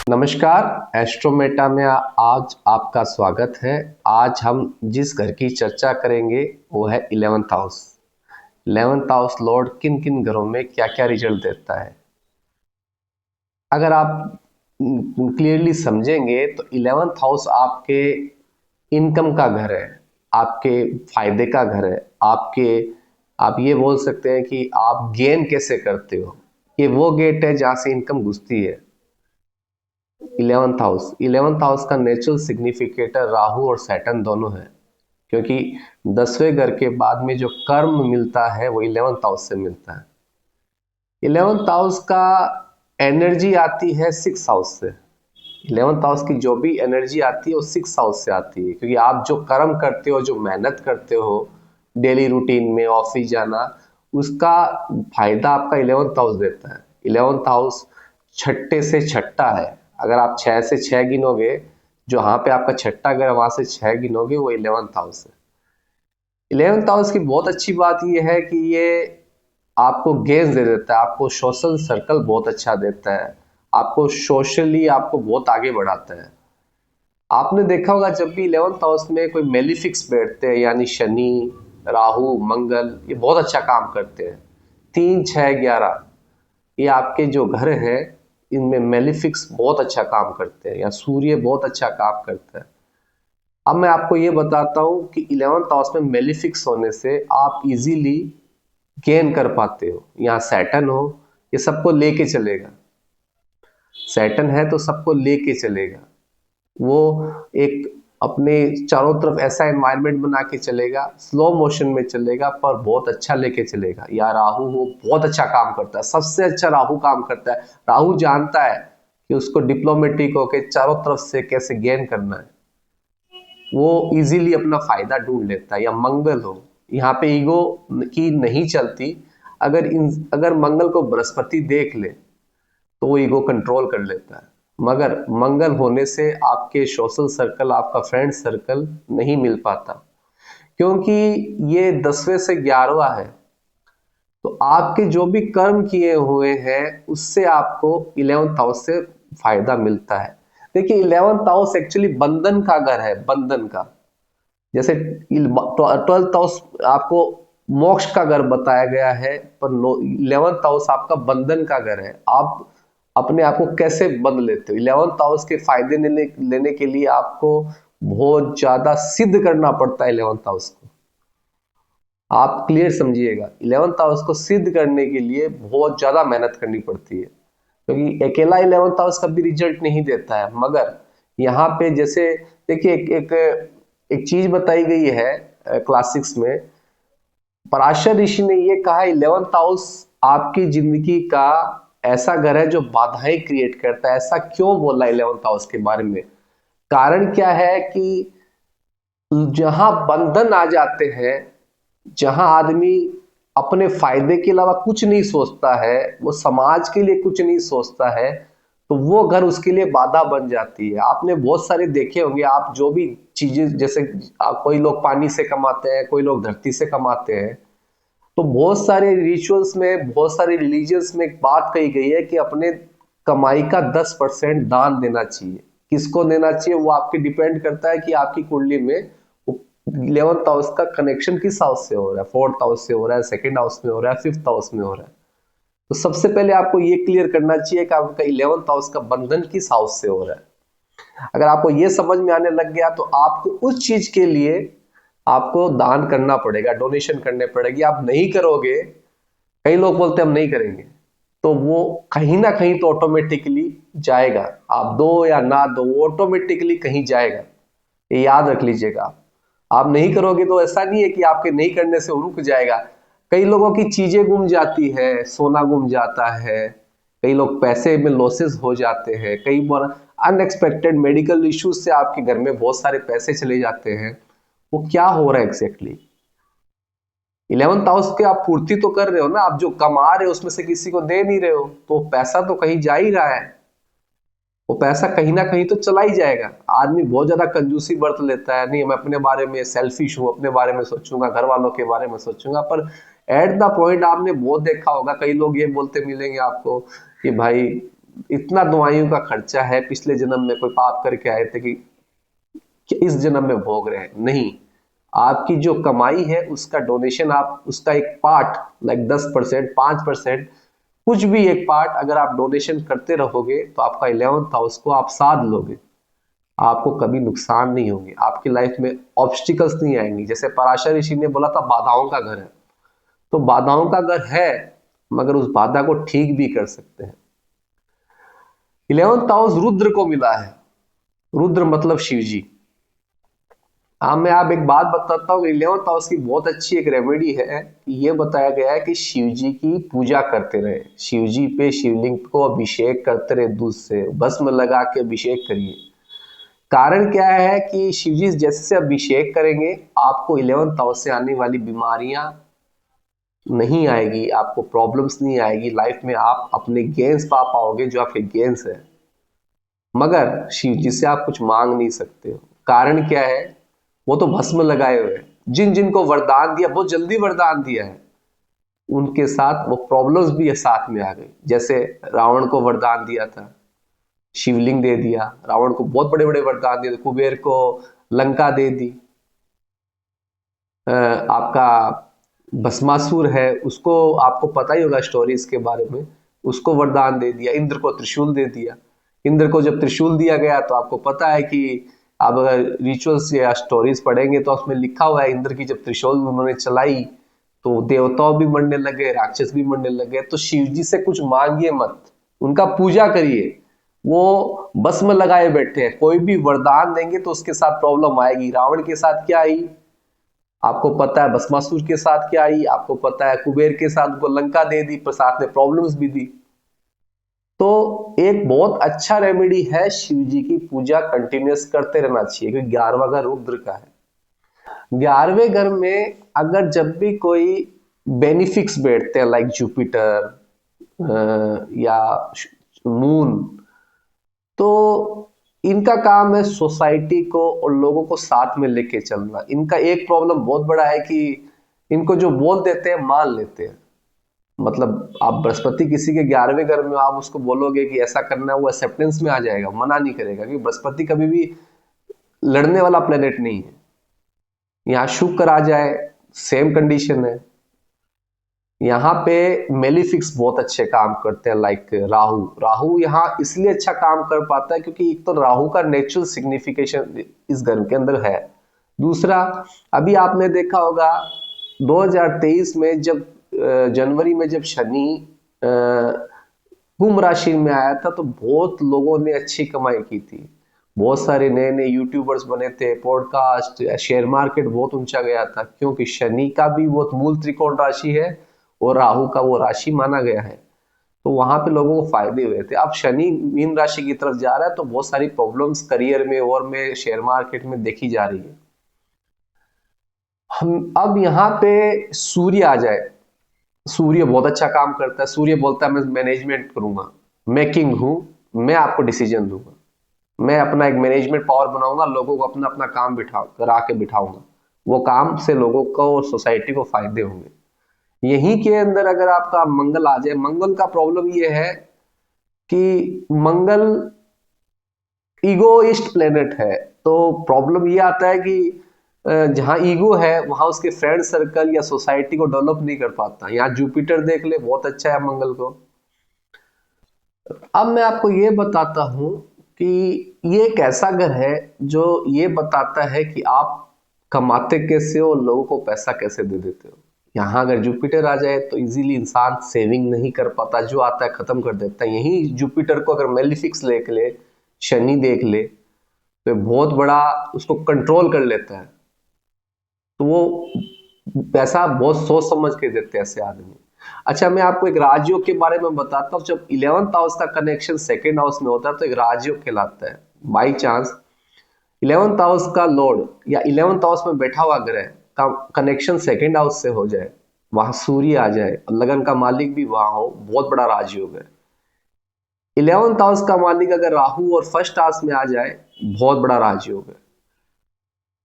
नमस्कार, एस्ट्रोमेटा में आज आपका स्वागत है। आज हम जिस घर की चर्चा करेंगे वो है 11th house. 11th house Lord किन किन घरों में क्या क्या रिजल्ट देता है। अगर आप क्लियरली समझेंगे तो 11th हाउस आपके इनकम का घर है, आपके फायदे का घर है, आप ये बोल सकते हैं कि आप गेन कैसे करते हो। ये वो गेट है जहाँ से इनकम घुसती है। 11th हाउस का नेचुरल सिग्निफिकेटर राहु और सैटर्न दोनों है, क्योंकि 10वें घर के बाद में जो कर्म मिलता है वो 11th हाउस से मिलता है। 11th हाउस का एनर्जी आती है 6th हाउस से। 11th हाउस की जो भी एनर्जी आती है वो 6th हाउस से आती है, क्योंकि आप जो कर्म करते हो, जो मेहनत करते हो डेली रूटीन में, ऑफिस जाना, उसका फायदा आपका 11th हाउस देता है। 11th हाउस छठे से छठा है। अगर आप 6 से 6 गिनोगे, जो यहाँ पे आपका छठा घर वहां से 6 गिनोगे, वो 11th हाउस है। 11th हाउस की बहुत अच्छी बात यह है कि ये आपको गेंस दे देता है, आपको सोशल सर्कल बहुत अच्छा देता है, आपको सोशली आपको बहुत आगे बढ़ाता है। आपने देखा होगा जब भी 11th हाउस में कोई मेलिफिक्स बैठते हैं, यानी शनि, राहु, मंगल, ये बहुत अच्छा काम करते हैं। 3, 6, 11 ये आपके जो घर हैं इनमें मेलिफिक्स बहुत अच्छा काम करते हैं, या सूर्य बहुत अच्छा काम करता है। अब मैं आपको ये बताता हूँ कि 11th हाउस में मेलिफिक्स होने से आप इजीली गेन कर पाते हो। यहाँ सैटर्न हो, ये सबको लेके चलेगा। सैटर्न है तो सबको लेके चलेगा। वो एक अपने चारों तरफ ऐसा एनवायरनमेंट बना के चलेगा, स्लो मोशन में चलेगा, पर बहुत अच्छा लेके चलेगा। या राहु हो, बहुत अच्छा काम करता है, सबसे अच्छा राहु काम करता है। राहु जानता है कि उसको डिप्लोमेटिक होके चारों तरफ से कैसे गेन करना है, वो इजीली अपना फायदा ढूंढ लेता है। या मंगल हो, यहाँ पे ईगो की नहीं चलती। अगर मंगल को बृहस्पति देख ले तो वो ईगो कंट्रोल कर लेता है, मगर मंगल होने से आपके सोशल सर्कल, आपका फ्रेंड सर्कल नहीं मिल पाता, क्योंकि ये 10वें से 11वां है। तो आपके जो भी कर्म किए हुए हैं उससे आपको 11th हाउस से फायदा मिलता है। देखिए 11th हाउस एक्चुअली बंधन का घर है, बंधन का। जैसे 12th हाउस आपको मोक्ष का घर बताया गया है, पर 11th हाउस आपका बंधन का घर है। आप अपने आप को कैसे बंध लेते हो। 11th हाउस के फायदे लेने के लिए आपको बहुत ज्यादा सिद्ध करना पड़ता है 11th हाउस को। आप क्लियर समझिएगा, 11th हाउस को सिद्ध करने के लिए बहुत ज्यादा मेहनत करनी पड़ती है, क्योंकि अकेला 11th हाउस कभी रिजल्ट नहीं देता है। मगर यहाँ पे जैसे देखिए एक चीज बताई गई है क्लासिक्स में। पराशर ऋषि ने ये कहा 11th हाउस आपकी जिंदगी का ऐसा घर है जो बाधाएं क्रिएट करता है। ऐसा क्यों बोला 11th हाउस के बारे में? कारण क्या है कि जहां बंधन आ जाते हैं, जहां आदमी अपने फायदे के अलावा कुछ नहीं सोचता है, वो समाज के लिए कुछ नहीं सोचता है, तो वो घर उसके लिए बाधा बन जाती है। आपने बहुत सारे देखे होंगे, आप जो भी चीजें, जैसे कोई लोग पानी से कमाते हैं, कोई लोग धरती से कमाते हैं, तो बहुत सारे रिचुअल्स में, बहुत सारे रिलीजियंस में एक बात कही गई है कि अपने कमाई का 10% दान देना चाहिए। किसको देना चाहिए वो आपके डिपेंड करता है कि आपकी कुंडली में 11th हाउस का कनेक्शन किस हाउस से हो रहा है। 4th हाउस से हो रहा है, 2nd हाउस में हो रहा है, 5th हाउस में हो रहा है। तो सबसे पहले आपको ये क्लियर करना चाहिए कि आपका 11th हाउस का बंधन किस हाउस से हो रहा है। अगर आपको ये समझ में आने लग गया तो आपको उस चीज के लिए आपको दान करना पड़ेगा, डोनेशन करने पड़ेगी। आप नहीं करोगे, कई लोग बोलते हम नहीं करेंगे, तो वो कहीं ना कहीं तो ऑटोमेटिकली जाएगा। आप दो या ना दो, वो ऑटोमेटिकली कहीं जाएगा, ये याद रख लीजिएगा। आप नहीं करोगे तो ऐसा नहीं है कि आपके नहीं करने से वो रुक जाएगा। कई लोगों की चीजें गुम जाती है, सोना गुम जाता है, कई लोग पैसे में लॉसेस हो जाते हैं, कई बार अनएक्सपेक्टेड मेडिकल इश्यूज से आपके घर में बहुत सारे पैसे चले जाते हैं। वो क्या हो रहा है एग्जैक्टली? 11th हाउस के आप पूर्ति तो कर रहे हो ना, आप जो कमा रहे हो उसमें से किसी को दे नहीं रहे हो, तो पैसा तो कहीं जा ही रहा है। वो पैसा कहीं ना कहीं तो चला ही जाएगा। आदमी बहुत ज्यादा कंजूसी बरत लेता है, नहीं मैं अपने बारे में सेल्फिश हूँ, अपने बारे में सोचूंगा, घर वालों के बारे में सोचूंगा। पर एट द पॉइंट आपने बहुत देखा होगा, कई लोग ये बोलते मिलेंगे आपको कि भाई इतना दवाइयों का खर्चा है, पिछले जन्म में कोई पाप करके आए थे कि इस जन्म में भोग रहे हैं, नहीं। आपकी जो कमाई है उसका डोनेशन, आप उसका एक पार्ट, लाइक 10%, 5%, कुछ भी एक पार्ट अगर आप डोनेशन करते रहोगे तो आपका 11th हाउस को आप साध लोगे, आपको कभी नुकसान नहीं होंगे, आपकी लाइफ में ऑब्स्टिकल्स नहीं आएंगी। जैसे पराशर ऋषि ने बोला था बाधाओं का घर है, तो बाधाओं का घर है, मगर उस बाधा को ठीक भी कर सकते हैं। 11th हाउस रुद्र को मिला है, रुद्र मतलब शिव जी। मैं आप एक बात बताता हूँ, 11th हाउस की बहुत अच्छी एक रेमेडी है। ये बताया गया है कि शिव जी की पूजा करते रहे, शिव जी पे शिवलिंग को अभिषेक करते रहे, दूध से भस्म लगा के अभिषेक करिए। कारण क्या है कि शिव जी जैसे अभिषेक करेंगे आपको 11th हाउस से आने वाली बीमारियां नहीं आएगी, आपको प्रॉब्लम्स नहीं आएगी, लाइफ में आप अपने गेन्स पा पाओगे जो आपके गेन्स है। मगर शिव जी से आप कुछ मांग नहीं सकते हो। कारण क्या है, वो तो भस्म लगाए हुए हैं। जिन जिनको वरदान दिया, बहुत जल्दी वरदान दिया है, उनके साथ वो प्रॉब्लम्स भी साथ में आ गई। जैसे रावण को वरदान दिया था, शिवलिंग दे दिया, रावण को बहुत बड़े बड़े वरदान दिए थे, कुबेर को लंका दे दी, आपका भस्मासुर है उसको आपको पता ही होगा स्टोरी इसके बारे में, उसको वरदान दे दिया। इंद्र को त्रिशूल दे दिया। इंद्र को जब त्रिशूल दिया गया तो आपको पता है कि आप अगर रिचुअल्स या स्टोरीज पढ़ेंगे तो उसमें लिखा हुआ है, इंद्र की जब त्रिशूल उन्होंने चलाई तो देवताओं भी मरने लगे, राक्षस भी मरने लगे। तो शिव जी से कुछ मांगिए मत, उनका पूजा करिए, वो भस्म लगाए बैठे हैं। कोई भी वरदान देंगे तो उसके साथ प्रॉब्लम आएगी। रावण के साथ क्या आई आपको पता है, भस्मासुर के साथ क्या आई आपको पता है, कुबेर के साथ उनको लंका दे दी, पर साथ में प्रॉब्लम्स भी दी। तो एक बहुत अच्छा रेमेडी है, शिव जी की पूजा कंटिन्यूस करते रहना चाहिए, क्योंकि 11वां घर रुद्र का है। 11वें घर में अगर जब भी कोई बेनिफिक्स बैठते हैं, लाइक जुपिटर या मून, तो इनका काम है सोसाइटी को और लोगों को साथ में लेके चलना। इनका एक प्रॉब्लम बहुत बड़ा है कि इनको जो बोल देते हैं मान लेते हैं। मतलब आप बृहस्पति किसी के 11वें घर में, आप उसको बोलोगे कि ऐसा करना है, वो एक्सेप्टेंस में आ जाएगा, मना नहीं करेगा, क्योंकि बृहस्पति कभी भी लड़ने वाला प्लेनेट नहीं है। यहाँ शुक्र आ जाए सेम कंडीशन है। यहाँ पे मेलिफिक्स बहुत अच्छे काम करते हैं, लाइक राहु। राहु यहाँ इसलिए अच्छा काम कर पाता है क्योंकि एक तो राहु का नेचुरल सिग्निफिकेशन इस घर के अंदर है। दूसरा, अभी आपने देखा होगा 2023 में जब जनवरी में जब शनि कुंभ राशि में आया था तो बहुत लोगों ने अच्छी कमाई की थी। बहुत सारे नए नए यूट्यूबर्स बने थे, पॉडकास्ट, शेयर मार्केट बहुत ऊंचा गया था, क्योंकि शनि का भी वो मूल त्रिकोण राशि है और राहु का वो राशि माना गया है। तो वहां पे लोगों को फायदे हुए थे। अब शनि मीन राशि की तरफ जा रहा है तो बहुत सारी प्रॉब्लम्स करियर में और में शेयर मार्केट में देखी जा रही है। हम अब यहाँ पे सूर्य आ जाए, सूर्य बहुत अच्छा काम करता है। सूर्य बोलता है मैं मैनेजमेंट करूंगा, मैं किंग हूं, मैं आपको डिसीजन दूंगा, मैं अपना एक मैनेजमेंट पावर बनाऊंगा, लोगों को अपना अपना काम करा के बिठाऊंगा, वो काम से लोगों को और सोसाइटी को फायदे होंगे। यहीं के अंदर अगर आपका मंगल आ जाए, मंगल का प्रॉब्लम ये है कि मंगल ईगोइस्ट प्लेनेट है। तो प्रॉब्लम ये आता है कि जहां ईगो है वहां उसके फ्रेंड सर्कल या सोसाइटी को डेवलप नहीं कर पाता। यहाँ जुपिटर देख ले, बहुत अच्छा है मंगल को। अब मैं आपको ये बताता हूं कि ये एक ऐसा घर है जो ये बताता है कि आप कमाते कैसे हो, लोगों को पैसा कैसे दे देते हो। यहाँ अगर जुपिटर आ जाए तो इजीली इंसान सेविंग नहीं कर पाता, जो आता है खत्म कर देता है। यही जुपिटर को अगर मेलिफिक्स देख ले, शनि देख ले, तो बहुत बड़ा उसको कंट्रोल कर लेता है। तो वो पैसा बहुत सोच समझ के देते हैं ऐसे आदमी। अच्छा, मैं आपको एक राजयोग के बारे में बताता हूँ। जब 11th हाउस का कनेक्शन 2nd हाउस में होता है तो एक राजयोग कहलाता है। बाई चांस 11th हाउस का लॉर्ड या 11th हाउस में बैठा हुआ ग्रह का कनेक्शन 2nd हाउस से हो जाए, वहां सूर्य आ जाए, लगन का मालिक भी वहां हो, बहुत बड़ा राजयोग है। 11th हाउस का मालिक अगर राहु और 1st हाउस में आ जाए, बहुत बड़ा राजयोग है।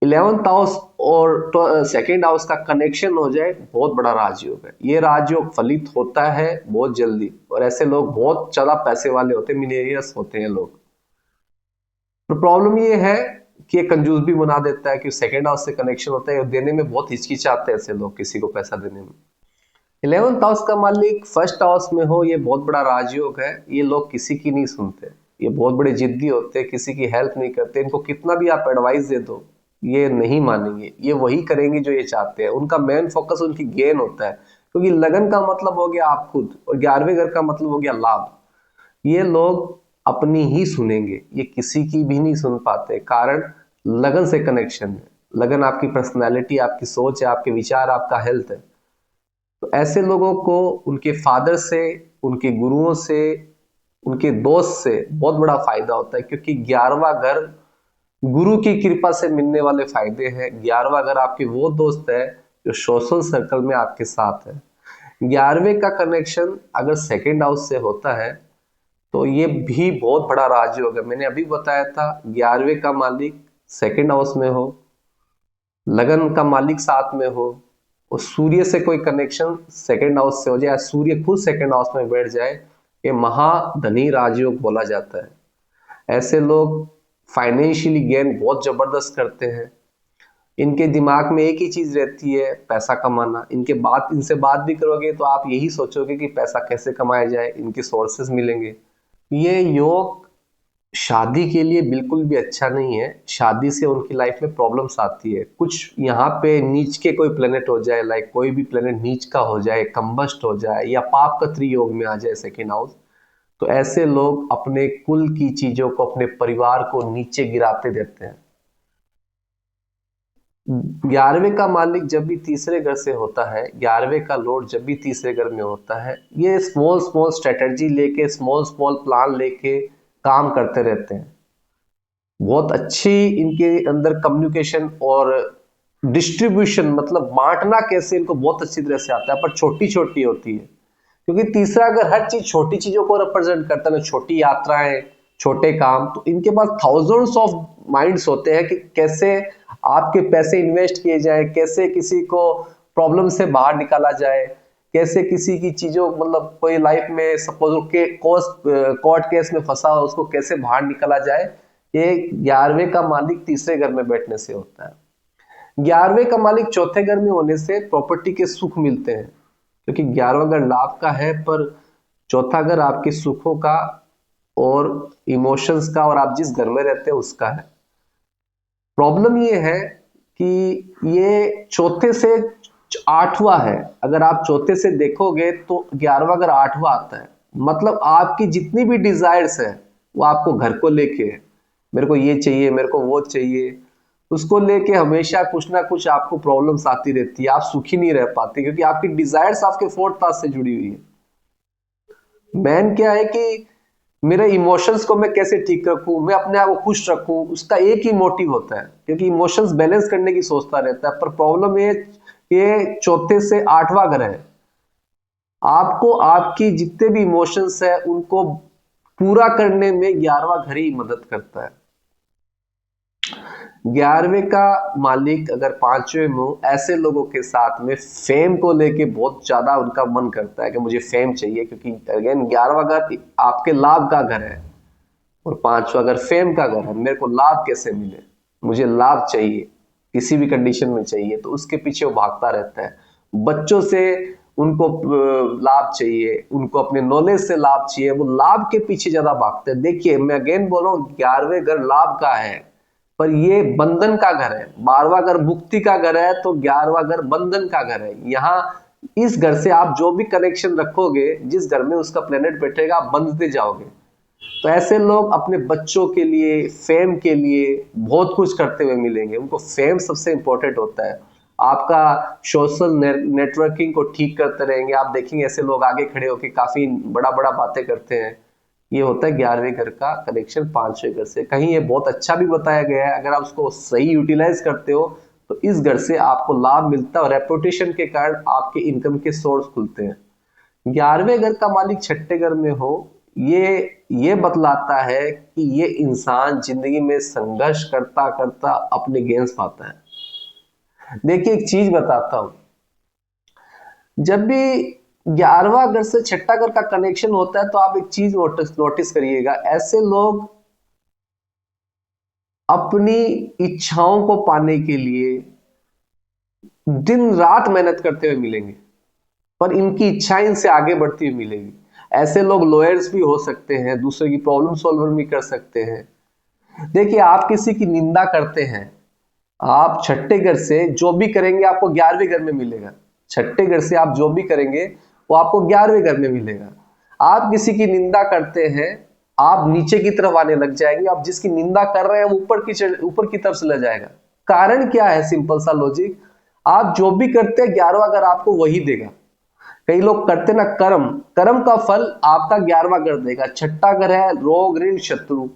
11th हाउस और सेकेंड हाउस का कनेक्शन हो जाए, बहुत बड़ा राजयोग है। ये राजयोग फलित होता है बहुत जल्दी, और ऐसे लोग बहुत ज्यादा पैसे वाले होते हैं, मिलेनियर्स होते हैं लोग। तो प्रॉब्लम ये है कि ये कंजूस भी बना देता है कि सेकेंड हाउस से कनेक्शन होता है, देने में बहुत हिचकिचाते हैं ऐसे लोग किसी को पैसा देने में। 11th हाउस का मालिक फर्स्ट हाउस में हो, ये बहुत बड़ा राजयोग है। ये लोग किसी की नहीं सुनते, ये बहुत बड़े जिद्दी होते हैं, किसी की हेल्प नहीं करते। इनको कितना भी आप एडवाइस दे दो ये नहीं मानेंगे, ये वही करेंगे जो ये चाहते हैं। उनका मेन फोकस उनकी गेन होता है, क्योंकि लगन का मतलब हो गया आप खुद, और 11वें घर का मतलब हो गया लाभ। ये लोग अपनी ही सुनेंगे, ये किसी की भी नहीं सुन पाते, कारण लगन से कनेक्शन है। लगन आपकी पर्सनैलिटी, आपकी सोच है, आपके विचार, आपका हेल्थ है। तो ऐसे लोगों को उनके फादर से, उनके गुरुओं से, उनके दोस्त से बहुत बड़ा फायदा होता है, क्योंकि 11वां घर गुरु की कृपा से मिलने वाले फायदे हैं। 11वां घर आपके वो दोस्त है जो सोशल सर्कल में आपके साथ है। 11वें का कनेक्शन अगर सेकेंड हाउस से होता है तो ये भी बहुत बड़ा राजयोग है। मैंने अभी बताया था 11वें का मालिक सेकेंड हाउस में हो, लगन का मालिक साथ में हो, और सूर्य से कोई कनेक्शन सेकेंड हाउस से हो जाए, सूर्य खुद सेकेंड हाउस में बैठ जाए, ये महाधनी राजयोग बोला जाता है। ऐसे लोग फाइनेंशियली गेन बहुत जबरदस्त करते हैं। इनके दिमाग में एक ही चीज रहती है, पैसा कमाना। इनसे बात भी करोगे तो आप यही सोचोगे कि पैसा कैसे कमाया जाए, इनके सोर्सेस मिलेंगे। ये योग शादी के लिए बिल्कुल भी अच्छा नहीं है। शादी से उनकी लाइफ में प्रॉब्लम्स आती है। कुछ यहाँ पे नीच के कोई प्लेनेट हो जाए, लाइक कोई भी प्लेनेट नीच का हो जाए, कंबस्ट हो जाए, या पाप का त्रियोग में आ जाए सेकेंड हाउस, तो ऐसे लोग अपने कुल की चीजों को, अपने परिवार को नीचे गिराते देते हैं। 11वें का मालिक जब भी तीसरे घर से होता है, 11वें का लॉर्ड जब भी तीसरे घर में होता है, ये स्मॉल स्मॉल स्ट्रेटेजी लेके, स्मॉल स्मॉल प्लान लेके काम करते रहते हैं। बहुत अच्छी इनके अंदर कम्युनिकेशन और डिस्ट्रीब्यूशन, मतलब बांटना कैसे, इनको बहुत अच्छी तरह से आता है, पर छोटी छोटी होती है। क्योंकि तीसरा अगर हर चीज छोटी चीजों को रिप्रेजेंट करता है ना, छोटी यात्राएं, छोटे काम, तो इनके पास थाउजेंड्स ऑफ माइंड्स होते हैं कि कैसे आपके पैसे इन्वेस्ट किए जाए, कैसे किसी को प्रॉब्लम से बाहर निकाला जाए, कैसे किसी की चीजों, मतलब कोई लाइफ में सपोज के कोर्ट केस में फंसा हो, उसको कैसे बाहर निकाला जाए। ये 11वें का मालिक तीसरे घर में बैठने से होता है। 11वें का मालिक चौथे घर में होने से प्रॉपर्टी के सुख मिलते हैं, क्योंकि 11वां घर लाभ का है, पर चौथा घर आपके सुखों का और इमोशंस का, और आप जिस घर में रहते हैं उसका है। प्रॉब्लम ये है कि ये चौथे से 8वां है। अगर आप चौथे से देखोगे तो 11वां घर 8वां आता है, मतलब आपकी जितनी भी डिजायर्स है वो आपको घर को लेके है। मेरे को ये चाहिए, मेरे को वो चाहिए, उसको लेके हमेशा कुछ ना कुछ आपको प्रॉब्लम्स आती रहती है। आप सुखी नहीं रह पाते, क्योंकि आपकी डिजायर्स आपके फोर्थ हाउस से जुड़ी हुई है। मैन क्या है कि मेरे इमोशंस को मैं कैसे ठीक रखूं, मैं अपने आप को खुश रखूं, उसका एक ही मोटिव होता है, क्योंकि इमोशंस बैलेंस करने की सोचता रहता है। पर प्रॉब्लम ये चौथे से 8वां घर है। आपको आपकी जितने भी इमोशंस है उनको पूरा करने में 11वां घर ही मदद करता है। 11वें का मालिक अगर 5वें में हो, ऐसे लोगों के साथ में फेम को लेके बहुत ज्यादा उनका मन करता है कि मुझे फेम चाहिए, क्योंकि अगेन 11वां घर आपके लाभ का घर है, और 5वां घर फेम का घर है। मेरे को लाभ कैसे मिले, मुझे लाभ चाहिए, किसी भी कंडीशन में चाहिए, तो उसके पीछे वो भागता रहता है। बच्चों से उनको लाभ चाहिए, उनको अपने नॉलेज से लाभ चाहिए, वो लाभ के पीछे ज्यादा भागते हैं। देखिए मैं अगेन बोल रहा हूँ, 11वें घर लाभ का है, पर ये बंधन का घर है। 12वां घर मुक्ति का घर है, तो 11वां घर बंधन का घर है। यहाँ इस घर से आप जो भी कनेक्शन रखोगे, जिस घर में उसका प्लेनेट बैठेगा, आप बंधते जाओगे। तो ऐसे लोग अपने बच्चों के लिए, फेम के लिए बहुत कुछ करते हुए मिलेंगे। उनको फेम सबसे इंपॉर्टेंट होता है। आपका सोशल नेटवर्किंग को ठीक करते रहेंगे। आप देखेंगे ऐसे लोग आगे खड़े होकर काफी बड़ा बड़ा बातें करते हैं। ये होता है 11वें घर का कनेक्शन 5वें घर से। कहीं ये बहुत अच्छा भी बताया गया है, अगर आप उसको सही यूटिलाइज करते हो तो इस घर से आपको लाभ मिलता है, और रेपुटेशन के कारण आपके इनकम के सोर्स खुलते हैं। 11वें घर का मालिक छठे घर में हो, ये बतलाता है कि ये इंसान जिंदगी में संघर्ष करता करता अपने गेम्स पाता है। देखिए एक चीज बताता हूं, जब भी 11वां घर से छठा घर का कनेक्शन होता है तो आप एक चीज नोटिस करिएगा, ऐसे लोग अपनी इच्छाओं को पाने के लिए दिन रात मेहनत करते हुए मिलेंगे, पर इनकी इच्छाएं इनसे आगे बढ़ती हुई मिलेगी। ऐसे लोग लॉयर्स भी हो सकते हैं, दूसरे की प्रॉब्लम सॉल्वर भी कर सकते हैं। देखिए आप किसी की निंदा करते हैं, आप छठे घर से जो भी करेंगे आपको 11वें घर में मिलेगा। छठे घर से आप जो भी करेंगे वो आपको 11वें घर में मिलेगा। आप किसी की निंदा करते हैं, आप नीचे की तरफ आने लग जाएंगे। आप जिसकी निंदा कर रहे हैं वो ऊपर की तरफ चला जाएगा। कारण क्या है? सिंपल सा लॉजिक, आप जो भी करते हैं 11वां घर आपको वही देगा। कई लोग करते ना कर्म, कर्म का फल आपका 11वां घर देगा। छठा घर है रोग ऋण शत्रु,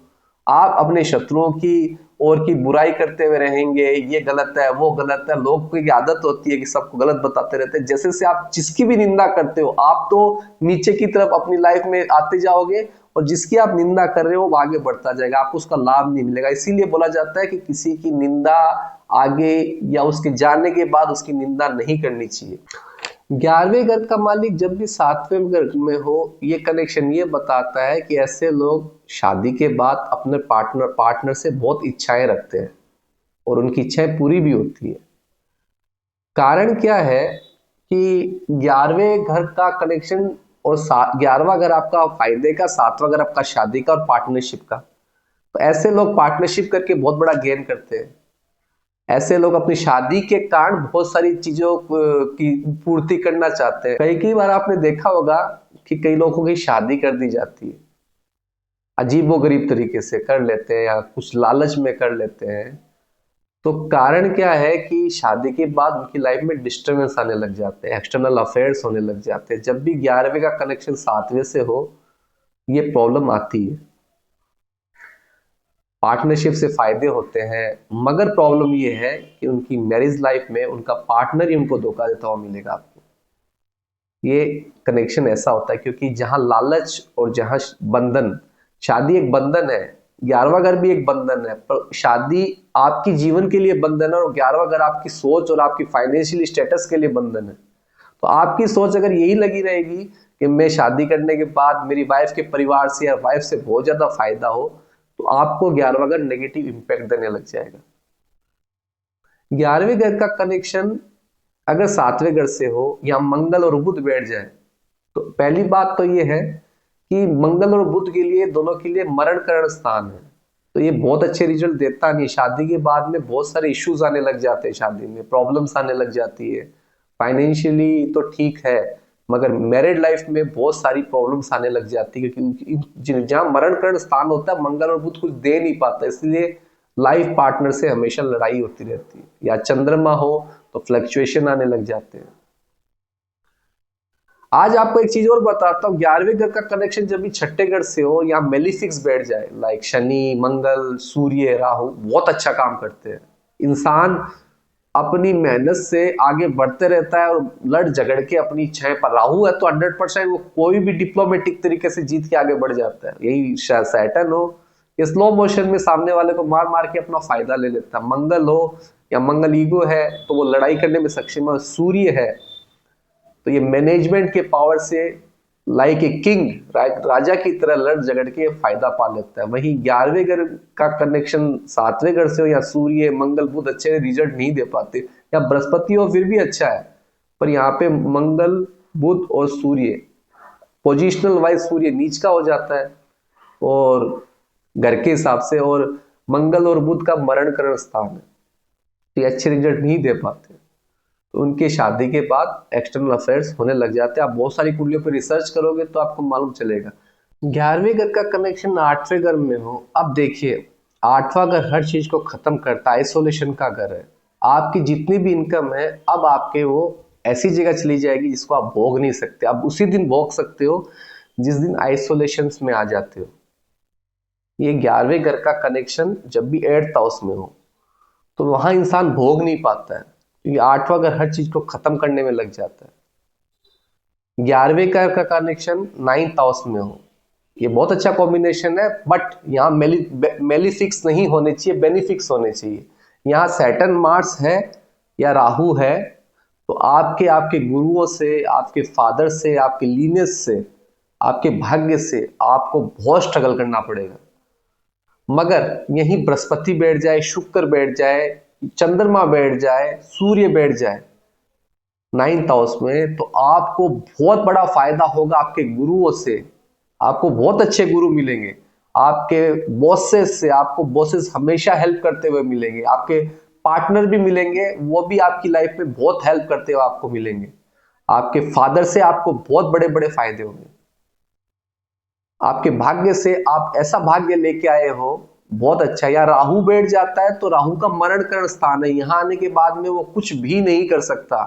आप अपने शत्रुओं की और की बुराई करते हुए रहेंगे, ये गलत है वो गलत है। लोग की आदत होती है कि सबको गलत बताते रहते हैं। जैसे से आप जिसकी भी निंदा करते हो आप तो नीचे की तरफ अपनी लाइफ में आते जाओगे, और जिसकी आप निंदा कर रहे हो वो आगे बढ़ता जाएगा, आपको उसका लाभ नहीं मिलेगा। इसीलिए बोला जाता है कि किसी की निंदा आगे या उसके जाने के बाद उसकी निंदा नहीं करनी चाहिए। 11वें घर का मालिक जब भी 7वें घर में हो, ये कनेक्शन ये बताता है कि ऐसे लोग शादी के बाद अपने पार्टनर से बहुत इच्छाएं रखते हैं और उनकी इच्छाएं पूरी भी होती है। कारण क्या है कि 11वें घर का कनेक्शन और 11वां घर आपका फायदे का, 7वां घर आपका शादी का और पार्टनरशिप का। तो ऐसे लोग पार्टनरशिप करके बहुत बड़ा गेन करते हैं। ऐसे लोग अपनी शादी के कारण बहुत सारी चीजों की पूर्ति करना चाहते हैं। कई बार आपने देखा होगा कि कई लोगों की शादी कर दी जाती है, अजीबोगरीब तरीके से कर लेते हैं या कुछ लालच में कर लेते हैं। तो कारण क्या है कि शादी के बाद उनकी लाइफ में डिस्टर्बेंस आने लग जाते हैं, एक्सटर्नल अफेयर्स होने लग जाते हैं। जब भी 11वें का कनेक्शन 7वें से हो, ये प्रॉब्लम आती है। पार्टनरशिप से फायदे होते हैं, मगर प्रॉब्लम ये है कि उनकी मैरिज लाइफ में उनका पार्टनर ही उनको धोखा देता हुआ मिलेगा आपको। ये कनेक्शन ऐसा होता है क्योंकि जहां लालच और जहां बंधन, शादी एक बंधन है, 11वां घर भी एक बंधन है, पर शादी आपकी जीवन के लिए बंधन है और 11वां घर आपकी सोच और आपकी फाइनेंशियल स्टेटस के लिए बंधन है। तो आपकी सोच अगर यही लगी रहेगी कि मैं शादी करने के बाद मेरी वाइफ के परिवार से या वाइफ से बहुत ज्यादा फायदा हो, तो आपको 11वां घर नेगेटिव इंपैक्ट देने लग जाएगा। 11वें घर का कनेक्शन अगर 7वें घर से हो या मंगल और बुध बैठ जाए, तो पहली बात तो ये है कि मंगल और बुध के लिए दोनों के लिए मरण करण स्थान है, तो ये बहुत अच्छे रिजल्ट देता नहीं। शादी के बाद में बहुत सारे इश्यूज आने लग जाते हैं, शादी में प्रॉब्लम्स आने लग जाती है। फाइनेंशियली तो ठीक है, मगर मैरिड लाइफ में बहुत सारी प्रॉब्लम्स आने लग जाती है, क्योंकि जहां मरण करण स्थान होता है मंगल और बुध कुछ दे नहीं पाता, इसलिए लाइफ पार्टनर से हमेशा लड़ाई होती रहती है। या चंद्रमा हो तो फ्लक्चुएशन आने लग जाते हैं। आज आपको एक चीज और बताता हूँ, 11वें घर का कनेक्शन जब भी छठे घर से हो या मेलिफिक्स बैठ जाए, लाइक शनि मंगल सूर्य राहु, बहुत अच्छा काम करते हैं। इंसान अपनी मेहनत से आगे बढ़ते रहता है और लड़ झगड़ के अपनी इच्छाएं पर, राहु है तो 100% वो कोई भी डिप्लोमेटिक तरीके से जीत के आगे बढ़ जाता है। यही सैटर्न हो, स्लो मोशन में सामने वाले को मार मार के अपना फायदा ले लेता है। मंगल हो या मंगल ईगो है तो वो लड़ाई करने में सक्षम है। सूर्य है तो ये मैनेजमेंट के पावर से लाइक ए किंग, राजा की तरह लड़ झगड़ के फायदा पा लेता है। वहीं 11वें घर का कनेक्शन 7वें घर से हो या सूर्य मंगल बुध अच्छे रिजल्ट नहीं दे पाते, या बृहस्पति हो फिर भी अच्छा है, पर यहाँ पे मंगल बुध और सूर्य पोजिशनल वाइज सूर्य नीच का हो जाता है और घर के हिसाब से, और मंगल और बुध का मरण करण स्थान है, तो ये अच्छे रिजल्ट नहीं दे पाते। तो उनके शादी के बाद एक्सटर्नल अफेयर्स होने लग जाते हैं। आप बहुत सारी कुंडलियों पर रिसर्च करोगे तो आपको मालूम चलेगा। 11वें घर का कनेक्शन 8वें घर में हो, अब देखिए 8वां घर हर चीज को खत्म करता है, आइसोलेशन का घर है। आपकी जितनी भी इनकम है अब आपके वो ऐसी जगह चली जाएगी जिसको आप भोग नहीं सकते। आप उसी दिन भोग सकते हो जिस दिन आइसोलेशन में आ जाते हो। ये 11वें घर का कनेक्शन जब भी 8th हाउस में हो तो वहां इंसान भोग नहीं पाता है, क्योंकि 8वां घर हर चीज को खत्म करने में लग जाता है। 11वें घर का कनेक्शन 9th हाउस में हो, ये बहुत अच्छा कॉम्बिनेशन है, बट यहाँ मेलिफिक्स नहीं होने चाहिए, बेनिफिक्स होने चाहिए। यहाँ सैटर्न मार्स है या राहु है, तो आपके आपके गुरुओं से, आपके फादर से, आपके लीनियज से, आपके भाग्य से आपको बहुत स्ट्रगल करना पड़ेगा। मगर यहीं बृहस्पति बैठ जाए, शुक्र बैठ जाए, चंद्रमा बैठ जाए, सूर्य बैठ जाए 9th हाउस में, तो आपको बहुत बड़ा फायदा होगा आपके गुरुओं से। आपको बहुत अच्छे गुरु मिलेंगे, आपके बॉसेस से, आपको बॉसेस हमेशा हेल्प करते हुए मिलेंगे, आपके पार्टनर भी मिलेंगे, वो भी आपकी लाइफ में बहुत हेल्प करते हुए आपको मिलेंगे। आपके फादर से आपको बहुत बड़े बड़े फायदे होंगे। आपके भाग्य से आप ऐसा भाग्य लेके आए हो, बहुत अच्छा। या राहु बैठ जाता है तो राहु का मरण करण स्थान है, यहां आने के बाद में वो कुछ भी नहीं कर सकता,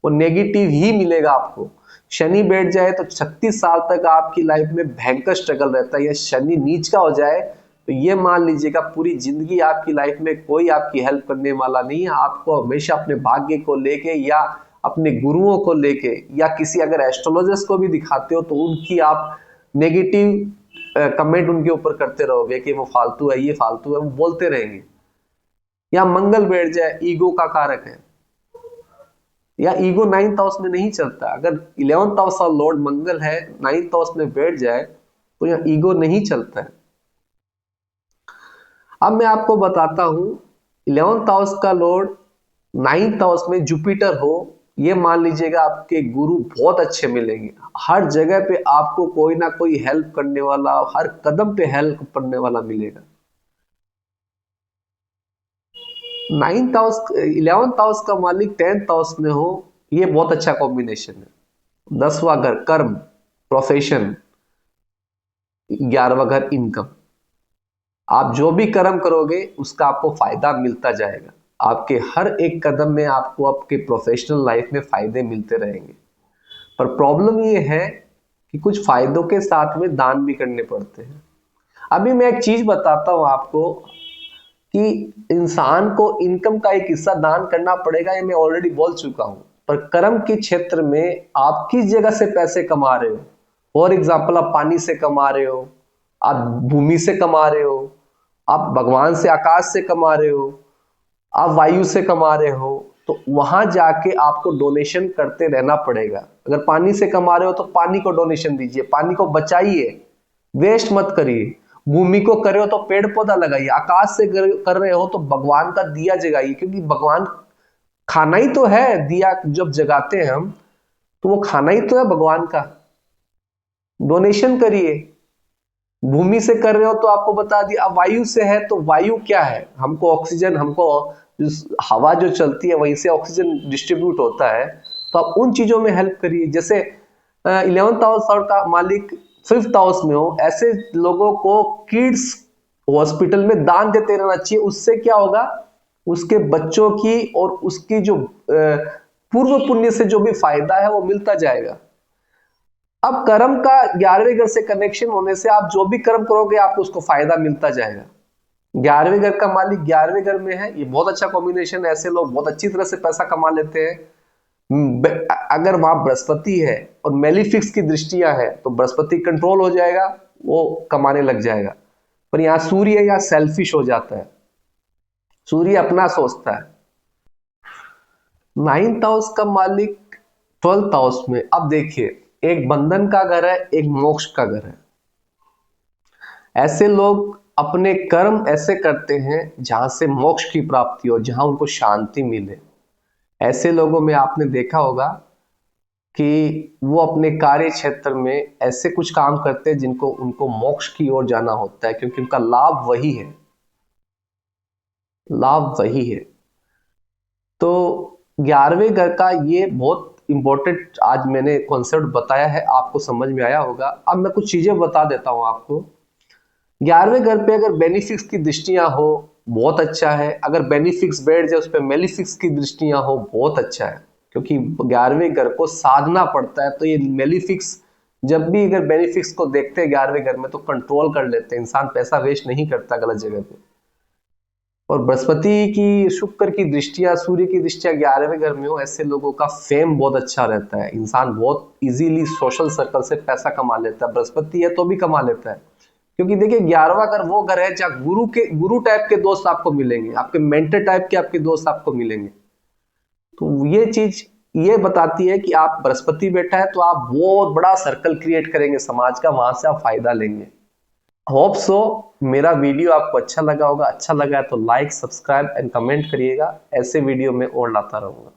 वो नेगेटिव ही मिलेगा आपको। शनि बैठ जाए तो 36 साल तक आपकी लाइफ में भयंकर स्ट्रगल रहता है। या शनि नीच का हो जाए तो ये मान लीजिएगा पूरी जिंदगी आपकी लाइफ में कोई आपकी हेल्प करने वाला नहीं है। आपको हमेशा अपने भाग्य को लेके या अपने गुरुओं को लेके, या किसी अगर एस्ट्रोलॉजर्स को भी दिखाते हो तो उनकी आप नेगेटिव कमेंट उनके ऊपर करते रहोगे कि वो फालतू है, ये फालतू है, वो बोलते रहेंगे। या मंगल बैठ जाए, ईगो का कारक है, या ईगो 9th हाउस में नहीं चलता। अगर 11th हाउस का लॉर्ड मंगल है, 9th हाउस में बैठ जाए तो यहाँ ईगो नहीं चलता है। अब मैं आपको बताता हूं, 11th हाउस का लॉर्ड 9th हाउस में जुपिटर हो, ये मान लीजिएगा आपके गुरु बहुत अच्छे मिलेंगे। हर जगह पे आपको कोई ना कोई हेल्प करने वाला, हर कदम पे हेल्प करने वाला मिलेगा। 9th हाउस, 11th हाउस का मालिक 10th हाउस में हो, ये बहुत अच्छा कॉम्बिनेशन है। 10वां घर कर्म, प्रोफेशन, 11वां घर इनकम। आप जो भी कर्म करोगे उसका आपको फायदा मिलता जाएगा। आपके हर एक कदम में आपको आपके प्रोफेशनल लाइफ में फायदे मिलते रहेंगे। पर प्रॉब्लम ये है कि कुछ फायदों के साथ में दान भी करने पड़ते हैं। अभी मैं एक चीज बताता हूं आपको कि इंसान को इनकम का एक हिस्सा दान करना पड़ेगा, ये मैं ऑलरेडी बोल चुका हूं। पर कर्म के क्षेत्र में आप किस जगह से पैसे कमा रहे हो, फॉर एग्जाम्पल आप पानी से कमा रहे हो, आप भूमि से कमा रहे हो, आप भगवान से, आकाश से कमा रहे हो, आप वायु से कमा रहे हो, तो वहां जाके आपको डोनेशन करते रहना पड़ेगा। अगर पानी से कमा रहे हो तो पानी को डोनेशन दीजिए, पानी को बचाइए, वेस्ट मत करिए। भूमि को कर रहे हो तो पेड़ पौधा लगाइए। आकाश से कर रहे हो तो भगवान का दिया जगाइए, क्योंकि भगवान खाना ही तो है। दिया जब जगाते हैं हम तो वो खाना ही तो है भगवान का। डोनेशन करिए। भूमि से कर रहे हो तो आपको बता दिया। अब वायु से है तो वायु क्या है, हमको ऑक्सीजन, हमको हवा जो चलती है वहीं से ऑक्सीजन डिस्ट्रीब्यूट होता है, तो आप उन चीजों में हेल्प करिए। जैसे 11th हाउस का मालिक 5th हाउस में हो, ऐसे लोगों को किड्स हॉस्पिटल में दान देते रहना चाहिए। उससे क्या होगा, उसके बच्चों की और उसकी जो पूर्व पुण्य से जो भी फायदा है वो मिलता जाएगा। अब कर्म का 11वें घर से कनेक्शन होने से आप जो भी कर्म करोगे आपको उसको फायदा मिलता जाएगा। 11वें घर का मालिक 11वें घर में है, ये बहुत अच्छा कॉम्बिनेशन है। ऐसे लोग बहुत अच्छी तरह से पैसा कमा लेते हैं। अगर वहां बृहस्पति है और मेलिफिक्स की दृष्टियां है तो बृहस्पति कंट्रोल हो जाएगा, वो कमाने लग जाएगा। पर यहाँ सूर्य या सेल्फिश हो जाता है, सूर्य अपना सोचता है। 9th हाउस का मालिक 12th हाउस में। अब देखिए, एक बंधन का घर है, एक मोक्ष का घर है। ऐसे लोग अपने कर्म ऐसे करते हैं जहां से मोक्ष की प्राप्ति हो, जहां उनको शांति मिले। ऐसे लोगों में आपने देखा होगा कि वो अपने कार्य क्षेत्र में ऐसे कुछ काम करते हैं जिनको उनको मोक्ष की ओर जाना होता है, क्योंकि उनका लाभ वही है, लाभ वही है। तो 11वें घर का ये बहुत इंपॉर्टेंट आज मैंने कॉन्सेप्ट बताया है, आपको समझ में आया होगा। अब मैं कुछ चीजें बता देता हूं आपको। 11वें घर पे अगर बेनिफिक्स की दृष्टियां हो बहुत अच्छा है, अगर बेनिफिक्स बैठ जाए उस पर मेलिफिक्स की दृष्टियां हो बहुत अच्छा है, क्योंकि 11वें घर को साधना पड़ता है। तो ये मेलिफिक्स जब भी अगर बेनिफिक्स को देखते हैं 11वें घर में तो कंट्रोल कर लेते हैं, इंसान पैसा वेस्ट नहीं करता गलत जगह पे। और बृहस्पति की, शुक्र की दृष्टिया, सूर्य की दृष्टिया 11वें घर में हो, ऐसे लोगों का फेम बहुत अच्छा रहता है। इंसान बहुत इजीली सोशल सर्कल से पैसा कमा लेता है। बृहस्पति है तो भी कमा लेता है, क्योंकि देखिए 11वां घर वो घर है जहाँ गुरु टाइप के दोस्त आपको मिलेंगे, आपके मेंटर टाइप के आपके दोस्त आपको मिलेंगे। तो ये चीज ये बताती है कि आप बृहस्पति बैठा है तो आप बहुत बड़ा सर्कल क्रिएट करेंगे समाज का, वहां से आप फायदा लेंगे। होप सो मेरा वीडियो आपको अच्छा लगा होगा। अच्छा लगा है तो लाइक, सब्सक्राइब एंड कमेंट करिएगा। ऐसे वीडियो में और लाता रहूंगा।